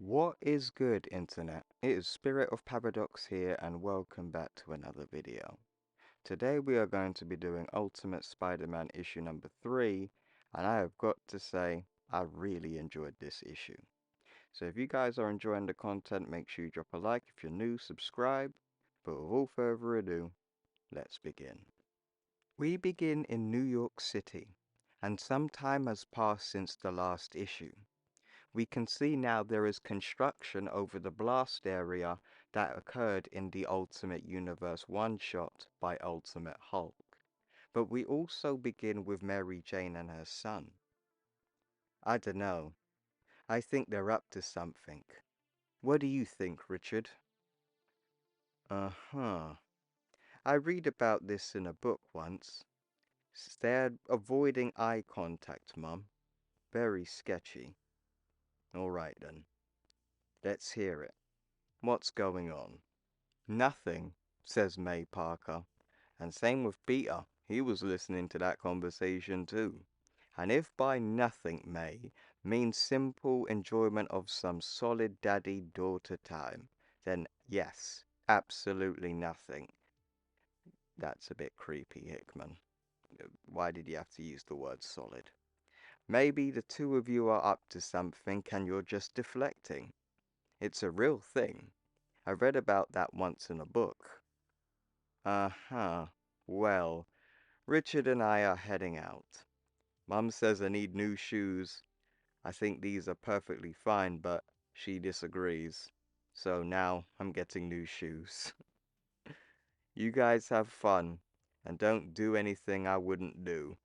What is good, Internet? It is Spirit of Paradox here, and welcome back to another video. Today we are going to be doing Ultimate Spider-Man issue number 3, and I have got to say, I really enjoyed this issue. So if you guys are enjoying the content, make sure you drop a like. If you're new, subscribe. But with all further ado, let's begin. We begin in New York City, and some time has passed since the last issue. We can see now there is construction over the blast area that occurred in the Ultimate Universe one-shot by Ultimate Hulk. But we also begin with Mary Jane and her son. I dunno. I think they're up to something. What do you think, Richard? Uh-huh. I read about this in a book once. They're avoiding eye contact, Mum. Very sketchy. Alright then. Let's hear it. What's going on? Nothing, says May Parker. And same with Peter. He was listening to that conversation too. And if by nothing, May, means simple enjoyment of some solid daddy-daughter time, then yes, absolutely nothing. That's a bit creepy, Hickman. Why did you have to use the word solid? Maybe the two of you are up to something and you're just deflecting. It's a real thing. I read about that once in a book. Uh-huh. Well, Richard and I are heading out. Mum says I need new shoes. I think these are perfectly fine, but she disagrees. So now I'm getting new shoes. You guys have fun, and don't do anything I wouldn't do.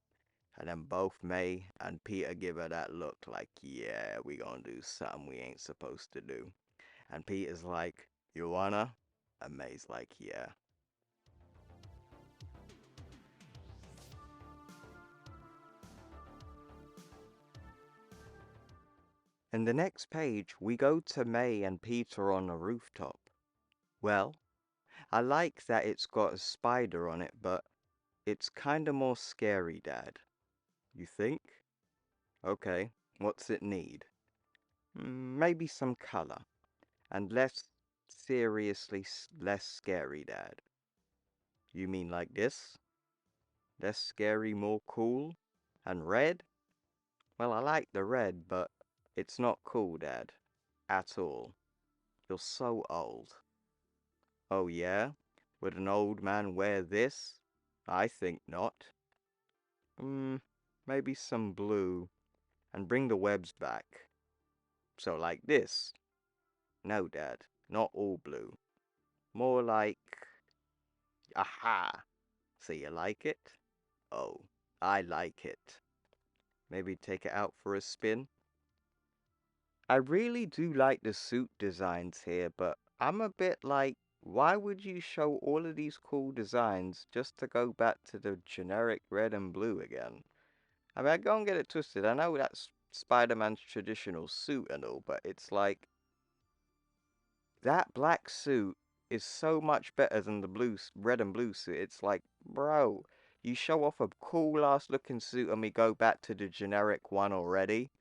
And then both May and Peter give her that look like, yeah, we gonna do something we ain't supposed to do. And Peter's like, you wanna? And May's like, yeah. In the next page, we go to May and Peter on a rooftop. Well, I like that it's got a spider on it, but it's kinda more scary, Dad. You think? Okay, what's it need? Maybe some color. And less scary, Dad. You mean like this? Less scary, more cool? And red? Well, I like the red, but it's not cool, Dad. At all. You're so old. Oh yeah? Would an old man wear this? I think not. Maybe some blue, and bring the webs back. So like this? No, Dad, not all blue. More like... Aha! So you like it? Oh, I like it. Maybe take it out for a spin? I really do like the suit designs here, but I'm a bit like, why would you show all of these cool designs just to go back to the generic red and blue again? I mean, I don't get it twisted. I know that's Spider-Man's traditional suit and all, but it's like, that black suit is so much better than the red and blue suit. It's like, bro, you show off a cool ass looking suit and we go back to the generic one already?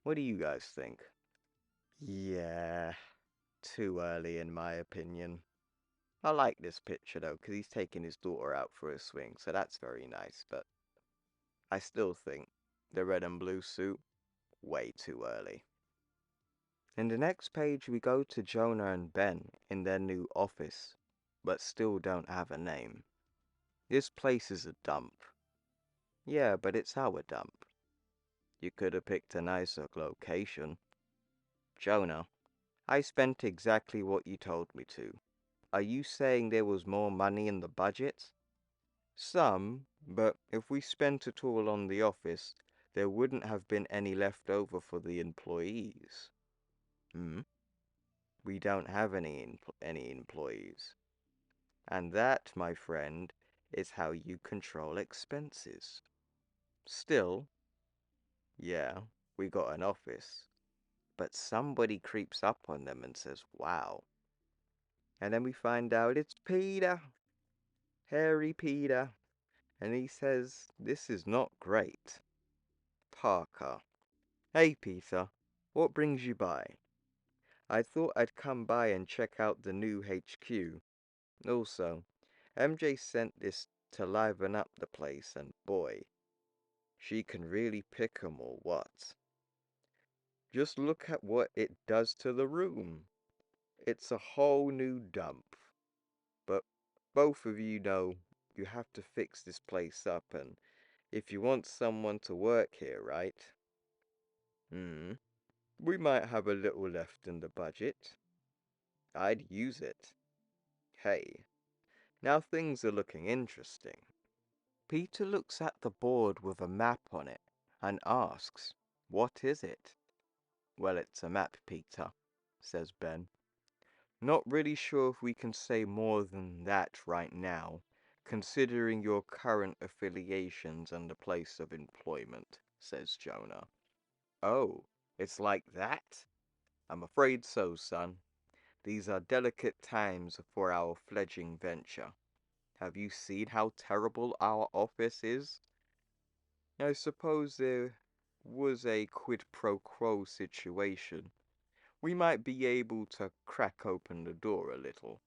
What do you guys think? Yeah, too early in my opinion. I like this picture though, because he's taking his daughter out for a swing, so that's very nice, but I still think the red and blue suit, way too early. In the next page we go to Jonah and Ben in their new office, but still don't have a name. This place is a dump. Yeah, but it's our dump. You could have picked a nicer location. Jonah, I spent exactly what you told me to. Are you saying there was more money in the budget? Some, but if we spent it all on the office, there wouldn't have been any left over for the employees. Hmm? We don't have any employees. And that, my friend, is how you control expenses. Still, yeah, we got an office, but somebody creeps up on them and says, wow. And then we find out it's Peter, Hairy Peter, and he says, this is not great. Parker. Hey, Peter, what brings you by? I thought I'd come by and check out the new HQ. Also, MJ sent this to liven up the place, and boy, she can really pick 'em or what. Just look at what it does to the room. It's a whole new dump. But both of you know you have to fix this place up, and if you want someone to work here, right? Hmm. We might have a little left in the budget. I'd use it. Hey, now things are looking interesting. Peter looks at the board with a map on it and asks, "What is it?" "Well, it's a map, Peter," says Ben. "Not really sure if we can say more than that right now, considering your current affiliations and the place of employment," says Jonah. "Oh, it's like that?" "I'm afraid so, son. These are delicate times for our fledgling venture. Have you seen how terrible our office is? I suppose there was a quid pro quo situation. We might be able to crack open the door a little."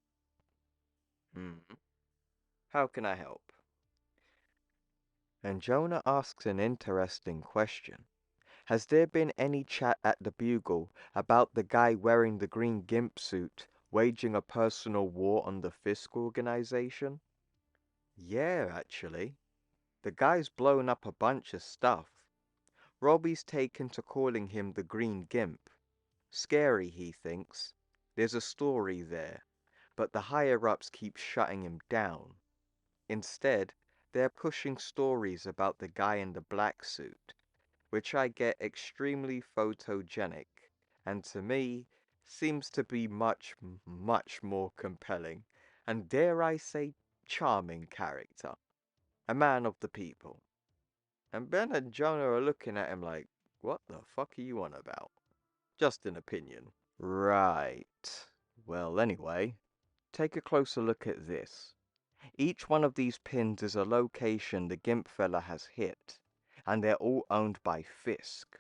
"Hmm. How can I help?" And Jonah asks an interesting question. Has there been any chat at the Bugle about the guy wearing the green Gimp suit waging a personal war on the Fisk organization? Yeah, actually. The guy's blown up a bunch of stuff. Robbie's taken to calling him the Green Gimp. Scary, he thinks. There's a story there, but the higher-ups keep shutting him down. Instead, they're pushing stories about the guy in the black suit, which I get extremely photogenic, and to me, seems to be much, much more compelling, and dare I say, charming character. A man of the people. And Ben and Jonah are looking at him like, what the fuck are you on about? Just an opinion. Right. Well, anyway, take a closer look at this. Each one of these pins is a location the Gimp fella has hit, and they're all owned by Fisk.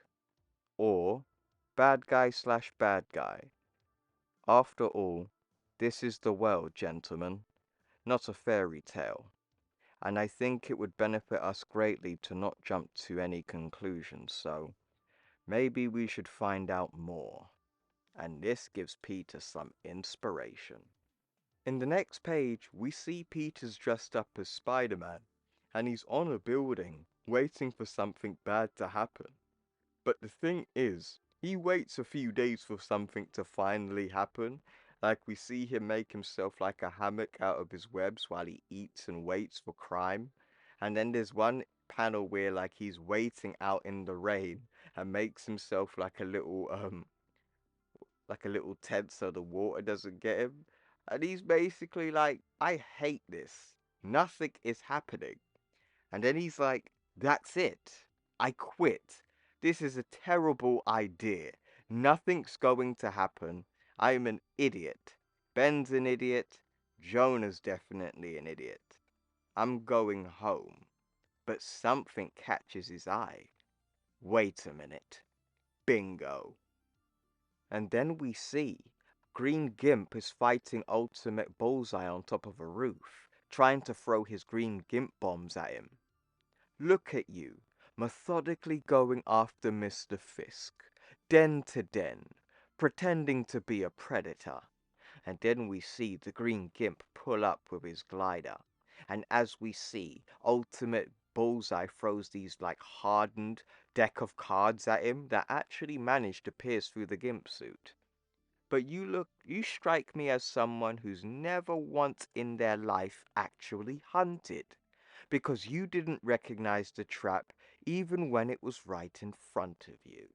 Or, bad guy slash bad guy. After all, this is the world, gentlemen, not a fairy tale. And I think it would benefit us greatly to not jump to any conclusions, so maybe we should find out more. And this gives Peter some inspiration. In the next page, we see Peter's dressed up as Spider-Man, and he's on a building, waiting for something bad to happen. But the thing is, he waits a few days for something to finally happen. Like we see him make himself like a hammock out of his webs while he eats and waits for crime. And then there's one panel where like he's waiting out in the rain and makes himself like a little tent so the water doesn't get him. And he's basically like, I hate this. Nothing is happening. And then he's like, that's it. I quit. This is a terrible idea. Nothing's going to happen. I'm an idiot. Ben's an idiot. Jonah's definitely an idiot. I'm going home. But something catches his eye. Wait a minute. Bingo. And then we see Green Gimp is fighting Ultimate Bullseye on top of a roof, trying to throw his green Gimp bombs at him. Look at you, methodically going after Mr. Fisk, den to den, pretending to be a predator. And then we see the Green Gimp pull up with his glider. And as we see, Ultimate Bullseye throws these like hardened deck of cards at him that actually manage to pierce through the Gimp suit. But you strike me as someone who's never once in their life actually hunted, because you didn't recognize the trap even when it was right in front of you.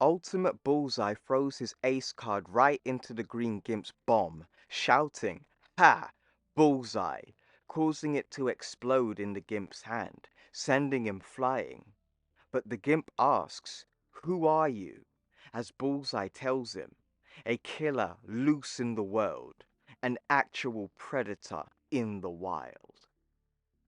Ultimate Bullseye throws his ace card right into the Green Gimp's bomb, shouting, "Ha! Bullseye!" causing it to explode in the Gimp's hand, sending him flying. But the Gimp asks, "Who are you?" As Bullseye tells him, "A killer loose in the world, an actual predator in the wild."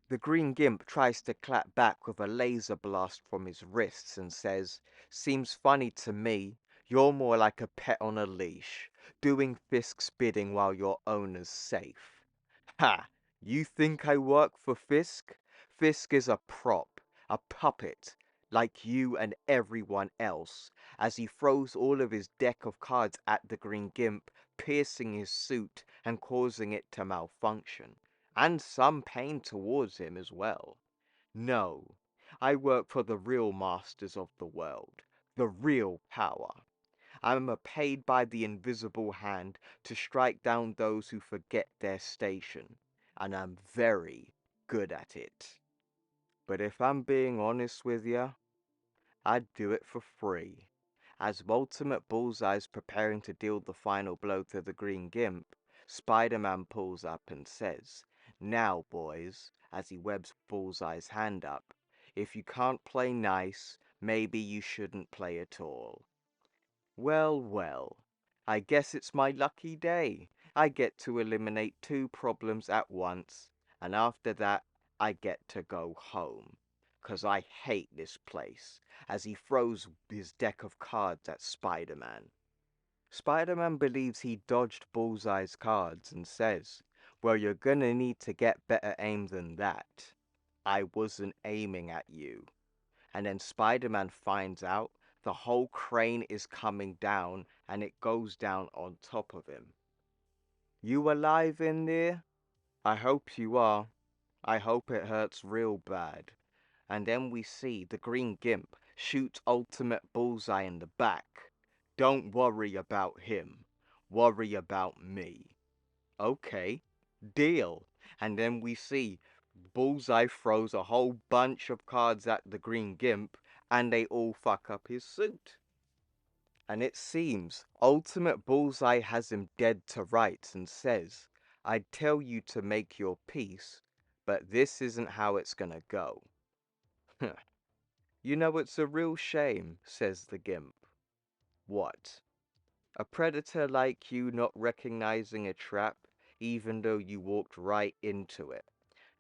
The Green Gimp tries to clap back with a laser blast from his wrists and says, "Seems funny to me. You're more like a pet on a leash, doing Fisk's bidding while your owner's safe. Ha! You think I work for Fisk? Fisk is a prop, a puppet, like you and everyone else, as he throws all of his deck of cards at the Green Gimp, piercing his suit and causing it to malfunction, and some pain towards him as well. No, I work for the real masters of the world, the real power. I am paid by the invisible hand to strike down those who forget their station, and I'm very good at it. But if I'm being honest with ya, I'd do it for free. As Ultimate Bullseye's preparing to deal the final blow to the Green Gimp, Spider-Man pulls up and says, "Now, boys," as he webs Bullseye's hand up, "if you can't play nice, maybe you shouldn't play at all." Well, well, I guess it's my lucky day. I get to eliminate two problems at once, and after that, I get to go home. 'Cause I hate this place, as he throws his deck of cards at Spider-Man. Spider-Man believes he dodged Bullseye's cards and says, "Well, you're gonna need to get better aim than that. I wasn't aiming at you." And then Spider-Man finds out the whole crane is coming down and it goes down on top of him. "You alive in there? I hope you are. I hope it hurts real bad." And then we see the Green Gimp shoot Ultimate Bullseye in the back. "Don't worry about him. Worry about me." Okay, deal. And then we see Bullseye throws a whole bunch of cards at the Green Gimp, and they all fuck up his suit. And it seems Ultimate Bullseye has him dead to rights and says, "I'd tell you to make your peace, but this isn't how it's gonna go." "You know, it's a real shame," says the Gimp. "What?" "A predator like you not recognizing a trap, even though you walked right into it."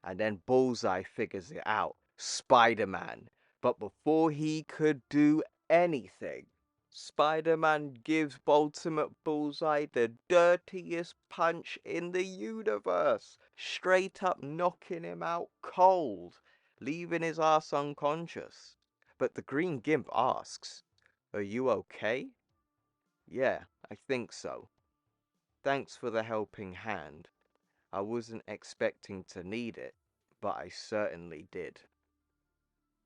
And then Bullseye figures it out. Spider-Man. But before he could do anything, Spider-Man gives Ultimate Bullseye the dirtiest punch in the universe, straight up knocking him out cold, leaving his ass unconscious. But the Green Gimp asks, "Are you okay?" "Yeah, I think so. Thanks for the helping hand. I wasn't expecting to need it, but I certainly did."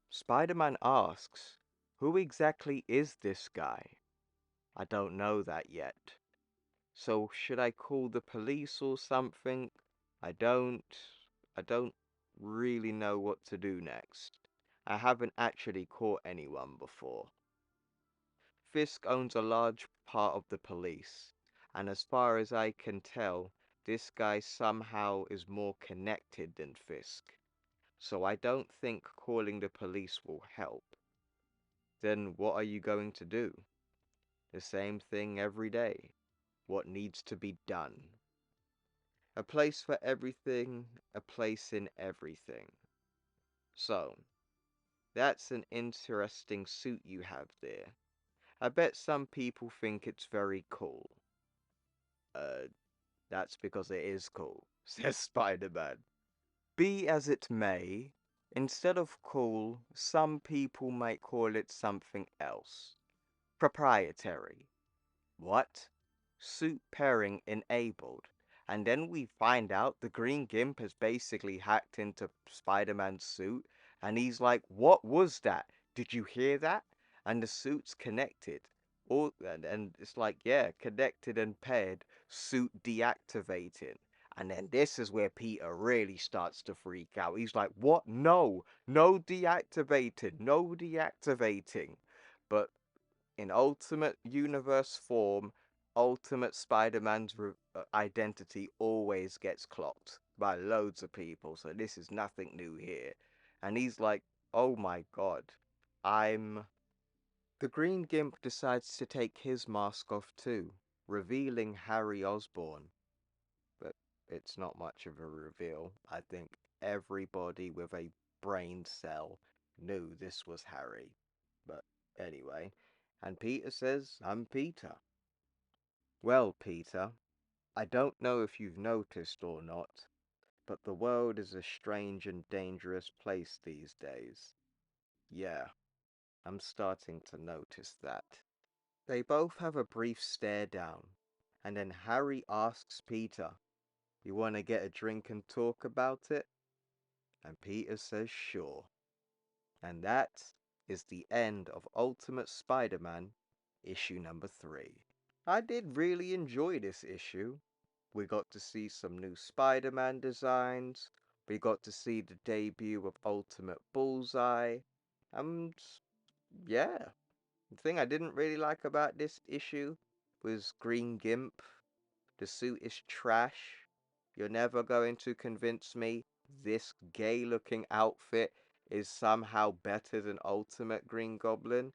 Spider-Man asks, "Who exactly is this guy?" "I don't know that yet. So should I call the police or something? I don't, I don't really know what to do next. I haven't actually caught anyone before." Fisk owns a large part of the police, and as far as I can tell, this guy somehow is more connected than Fisk. So I don't think calling the police will help. "Then what are you going to do?" "The same thing every day. What needs to be done. A place for everything, a place in everything." "So, that's an interesting suit you have there. I bet some people think it's very cool." Uh, that's because it is cool," says Spider-Man. "Be as it may, instead of cool, some people might call it something else. Proprietary." "What?" "Suit pairing enabled." And then we find out the Green Gimp has basically hacked into Spider-Man's suit, and he's like, "What was that? Did you hear that?" And the suit's connected. And it's like, yeah, connected and paired, suit deactivating. And then this is where Peter really starts to freak out. He's like, "What? No, no deactivating, no deactivating." But in Ultimate Universe form, Ultimate Spider-Man's identity always gets clocked by loads of people, so this is nothing new here. And he's like, "Oh my god, I'm..." The Green Gimp decides to take his mask off too, revealing Harry Osborn. But it's not much of a reveal. I think everybody with a brain cell knew this was Harry. But anyway. And Peter says, I'm Peter. Well, Peter, I don't know if you've noticed or not, but the world is a strange and dangerous place these days. Yeah, I'm starting to notice that. They both have a brief stare down, and then Harry asks Peter, you want to get a drink and talk about it? And Peter says sure. And that is the end of Ultimate Spider-Man issue number 3. I did really enjoy this issue. We got to see some new Spider-Man designs. We got to see the debut of Ultimate Bullseye. And yeah, the thing I didn't really like about this issue was Green Gimp. The suit is trash. You're never going to convince me this gay-looking outfit is somehow better than Ultimate Green Goblin.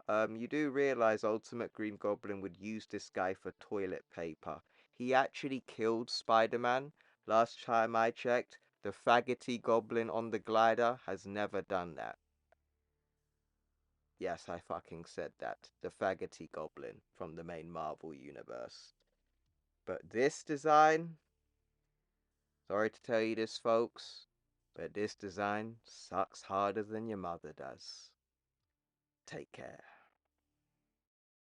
You do realize Ultimate Green Goblin would use this guy for toilet paper. He actually killed Spider-Man. Last time I checked, the faggoty goblin on the glider has never done that. Yes, I fucking said that. The faggoty goblin from the main Marvel universe. But this design, sorry to tell you this, folks, but this design sucks harder than your mother does. Take care.